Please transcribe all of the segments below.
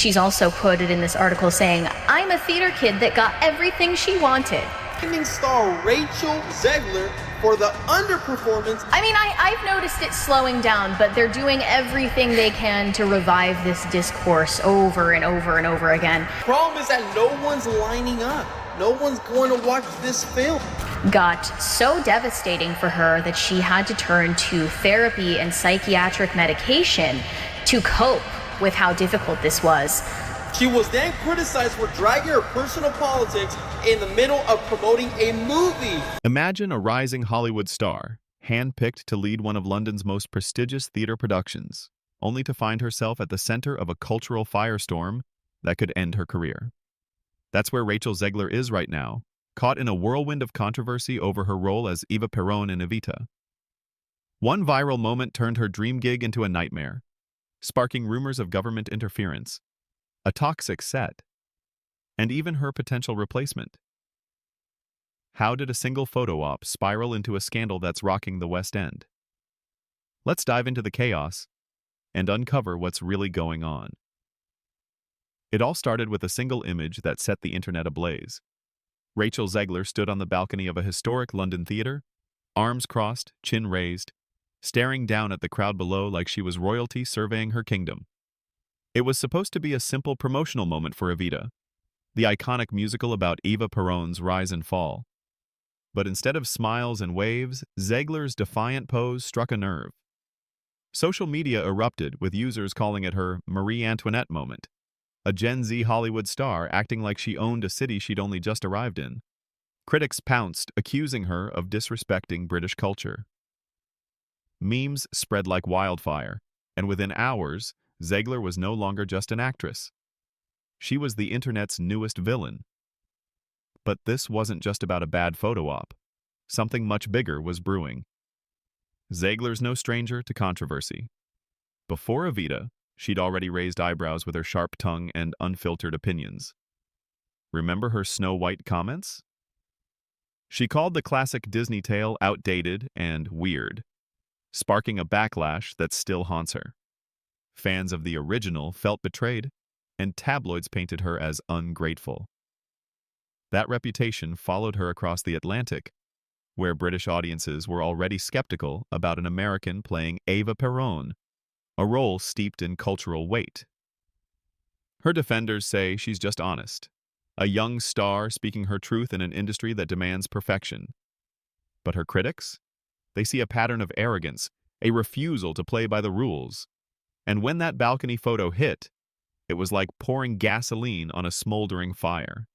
She's also quoted in this article saying, "I'm a theater kid that got everything she wanted." Blaming star Rachel Zegler for the underperformance. I mean, I've noticed it slowing down, but they're doing everything they can to revive this discourse over and over and over again. Problem is that no one's lining up. No one's going to watch this film. Got so devastating for her that she had to turn to therapy and psychiatric medication to cope with how difficult this was. She was then criticized for dragging her personal politics in the middle of promoting a movie. Imagine a rising Hollywood star, handpicked to lead one of London's most prestigious theater productions, only to find herself at the center of a cultural firestorm that could end her career. That's where Rachel Zegler is right now, caught in a whirlwind of controversy over her role as Eva Perón in Evita. One viral moment turned her dream gig into a nightmare, sparking rumors of government interference, a toxic set, and even her potential replacement. How did a single photo op spiral into a scandal that's rocking the West End? Let's dive into the chaos and uncover what's really going on. It all started with a single image that set the internet ablaze. Rachel Zegler stood on the balcony of a historic London theater, arms crossed, chin raised, staring down at the crowd below like she was royalty surveying her kingdom. It was supposed to be a simple promotional moment for Evita, the iconic musical about Eva Perón's rise and fall. But instead of smiles and waves, Zegler's defiant pose struck a nerve. Social media erupted, with users calling it her Marie Antoinette moment, a Gen Z Hollywood star acting like she owned a city she'd only just arrived in. Critics pounced, accusing her of disrespecting British culture. Memes spread like wildfire, and within hours, Zegler was no longer just an actress. She was the internet's newest villain. But this wasn't just about a bad photo op. Something much bigger was brewing. Zegler's no stranger to controversy. Before Evita, she'd already raised eyebrows with her sharp tongue and unfiltered opinions. Remember her Snow White comments? She called the classic Disney tale outdated and weird, sparking a backlash that still haunts her. Fans of the original felt betrayed, and tabloids painted her as ungrateful. That reputation followed her across the Atlantic, where British audiences were already skeptical about an American playing Eva Perón, a role steeped in cultural weight. Her defenders say she's just honest, a young star speaking her truth in an industry that demands perfection. But her critics? They see a pattern of arrogance, a refusal to play by the rules. And when that balcony photo hit, it was like pouring gasoline on a smoldering fire.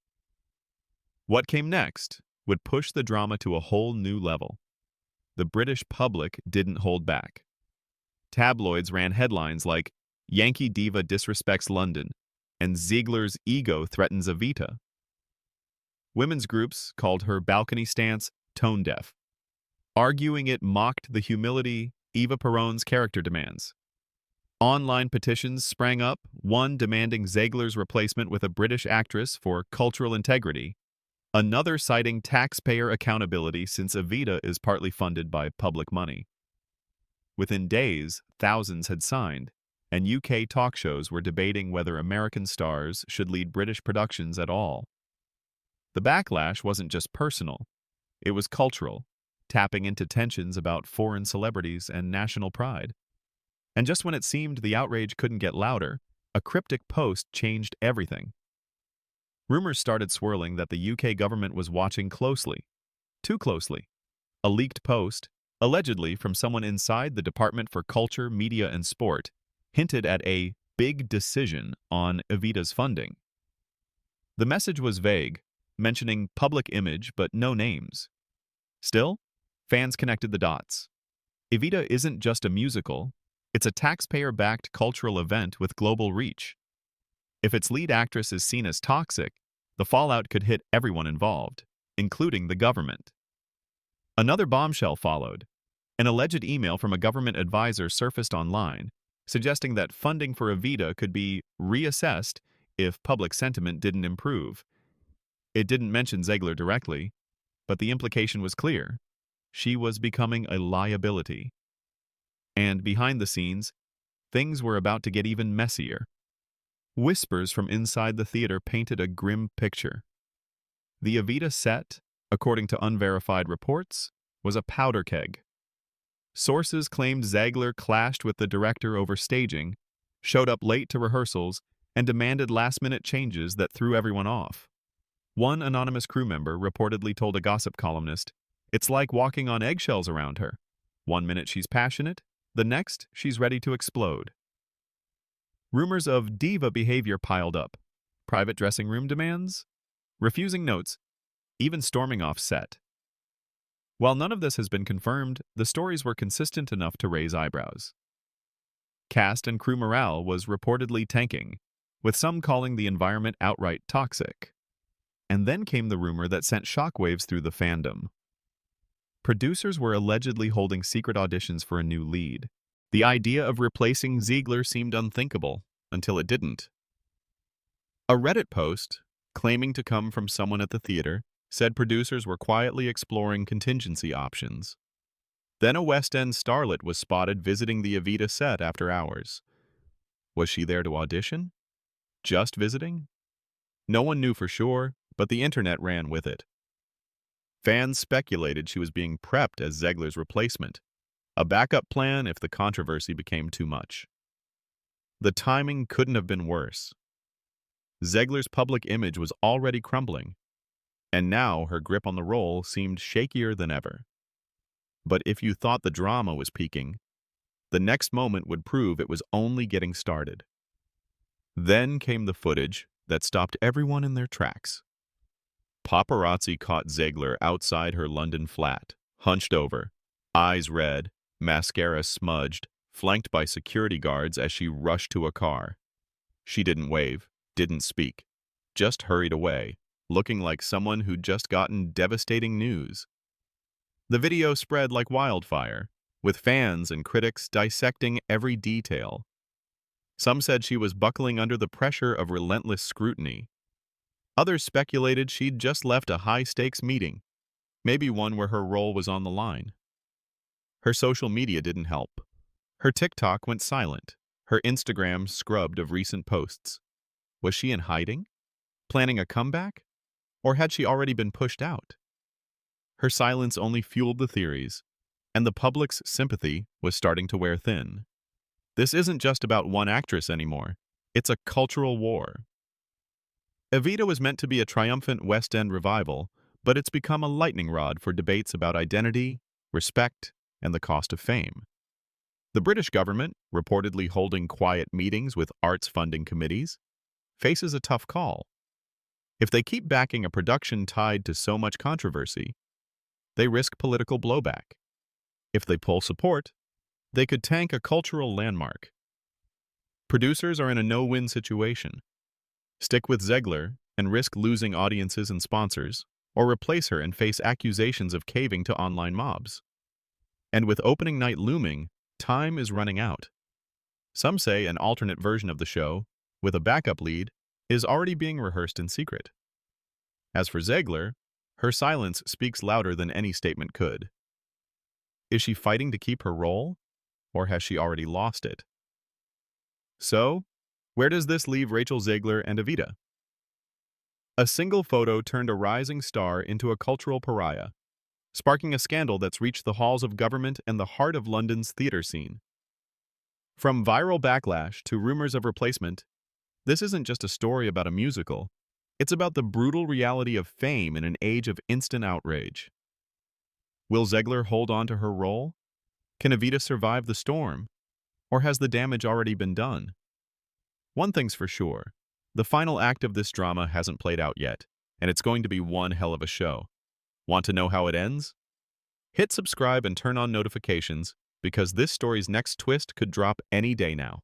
What came next would push the drama to a whole new level. The British public didn't hold back. Tabloids ran headlines like, "Yankee Diva disrespects London," and "Ziegler's ego threatens Evita." Women's groups called her balcony stance tone-deaf, arguing it mocked the humility Eva Perón's character demands. Online petitions sprang up, one demanding Zegler's replacement with a British actress for cultural integrity, another citing taxpayer accountability since Evita is partly funded by public money. Within days, thousands had signed, and UK talk shows were debating whether American stars should lead British productions at all. The backlash wasn't just personal, it was cultural, tapping into tensions about foreign celebrities and national pride. And just when it seemed the outrage couldn't get louder, a cryptic post changed everything. Rumors started swirling that the UK government was watching closely, too closely. A leaked post, allegedly from someone inside the Department for Culture, Media and Sport, hinted at a big decision on Evita's funding. The message was vague, mentioning public image but no names. Still, fans connected the dots. Evita isn't just a musical, it's a taxpayer-backed cultural event with global reach. If its lead actress is seen as toxic, the fallout could hit everyone involved, including the government. Another bombshell followed. An alleged email from a government advisor surfaced online, suggesting that funding for Evita could be reassessed if public sentiment didn't improve. It didn't mention Zegler directly, but the implication was clear. She was becoming a liability. And behind the scenes, things were about to get even messier. Whispers from inside the theater painted a grim picture. The Evita set, according to unverified reports, was a powder keg. Sources claimed Zegler clashed with the director over staging, showed up late to rehearsals, and demanded last-minute changes that threw everyone off. One anonymous crew member reportedly told a gossip columnist, "It's like walking on eggshells around her. One minute she's passionate, the next she's ready to explode." Rumors of diva behavior piled up. Private dressing room demands, refusing notes, even storming off set. While none of this has been confirmed, the stories were consistent enough to raise eyebrows. Cast and crew morale was reportedly tanking, with some calling the environment outright toxic. And then came the rumor that sent shockwaves through the fandom. Producers were allegedly holding secret auditions for a new lead. The idea of replacing Zegler seemed unthinkable, until it didn't. A Reddit post, claiming to come from someone at the theater, said producers were quietly exploring contingency options. Then a West End starlet was spotted visiting the Evita set after hours. Was she there to audition? Just visiting? No one knew for sure, but the internet ran with it. Fans speculated she was being prepped as Zegler's replacement, a backup plan if the controversy became too much. The timing couldn't have been worse. Zegler's public image was already crumbling, and now her grip on the role seemed shakier than ever. But if you thought the drama was peaking, the next moment would prove it was only getting started. Then came the footage that stopped everyone in their tracks. Paparazzi caught Zegler outside her London flat, hunched over, eyes red, mascara smudged, flanked by security guards as she rushed to a car. She didn't wave, didn't speak, just hurried away, looking like someone who'd just gotten devastating news. The video spread like wildfire, with fans and critics dissecting every detail. Some said she was buckling under the pressure of relentless scrutiny. Others speculated she'd just left a high-stakes meeting, maybe one where her role was on the line. Her social media didn't help. Her TikTok went silent, her Instagram scrubbed of recent posts. Was she in hiding? Planning a comeback? Or had she already been pushed out? Her silence only fueled the theories, and the public's sympathy was starting to wear thin. This isn't just about one actress anymore. It's a cultural war. Evita was meant to be a triumphant West End revival, but it's become a lightning rod for debates about identity, respect, and the cost of fame. The British government, reportedly holding quiet meetings with arts funding committees, faces a tough call. If they keep backing a production tied to so much controversy, they risk political blowback. If they pull support, they could tank a cultural landmark. Producers are in a no-win situation. Stick with Zegler and risk losing audiences and sponsors, or replace her and face accusations of caving to online mobs. And with opening night looming, time is running out. Some say an alternate version of the show, with a backup lead, is already being rehearsed in secret. As for Zegler, her silence speaks louder than any statement could. Is she fighting to keep her role, or has she already lost it? So, where does this leave Rachel Zegler and Evita? A single photo turned a rising star into a cultural pariah, sparking a scandal that's reached the halls of government and the heart of London's theater scene. From viral backlash to rumors of replacement, this isn't just a story about a musical. It's about the brutal reality of fame in an age of instant outrage. Will Zegler hold on to her role? Can Evita survive the storm? Or has the damage already been done? One thing's for sure, the final act of this drama hasn't played out yet, and it's going to be one hell of a show. Want to know how it ends? Hit subscribe and turn on notifications, because this story's next twist could drop any day now.